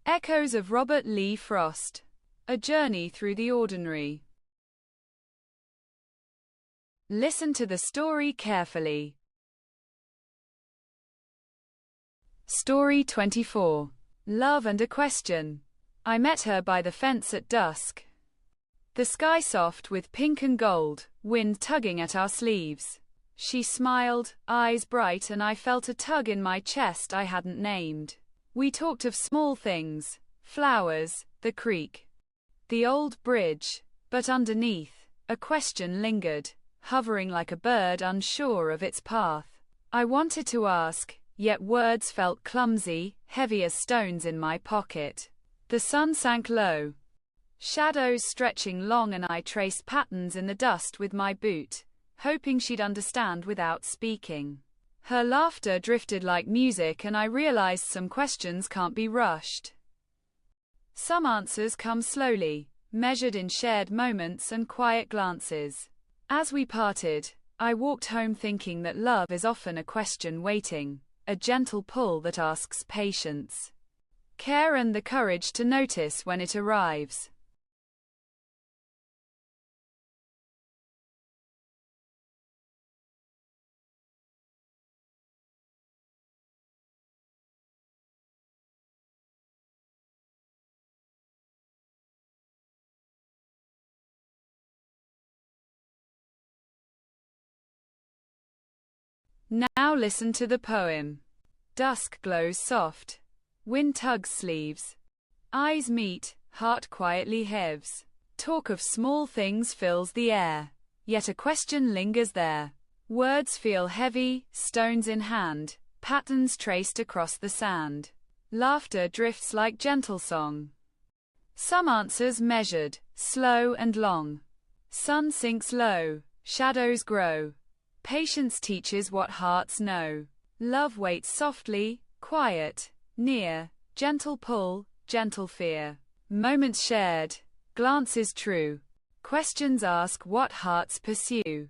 Echoes of Robert Lee Frost. A Journey Through the Ordinary. Listen to the story carefully. Story 24. Love and a Question. I met her by the fence at dusk. The sky soft with pink and gold, wind tugging at our sleeves. She smiled, eyes bright, and I felt a tug in my chest I hadn't named. We talked of small things, flowers, the creek, the old bridge, but underneath, a question lingered, hovering like a bird unsure of its path. I wanted to ask, yet words felt clumsy, heavy as stones in my pocket. The sun sank low, shadows stretching long, and I traced patterns in the dust with my boot, hoping she'd understand without speaking. Her laughter drifted like music, and I realized some questions can't be rushed. Some answers come slowly, measured in shared moments and quiet glances. As we parted, I walked home thinking that love is often a question waiting, a gentle pull that asks patience, care, and the courage to notice when it arrives. Now listen to the poem. Dusk glows soft. Wind tugs sleeves. Eyes meet, heart quietly heaves. Talk of small things fills the air. Yet a question lingers there. Words feel heavy, stones in hand, patterns traced across the sand. Laughter drifts like gentle song. Some answers measured, slow and long. Sun sinks low, shadows grow. Patience teaches what hearts know. Love waits softly, quiet, near, gentle pull, gentle fear. Moments shared, glances true. Questions ask what hearts pursue.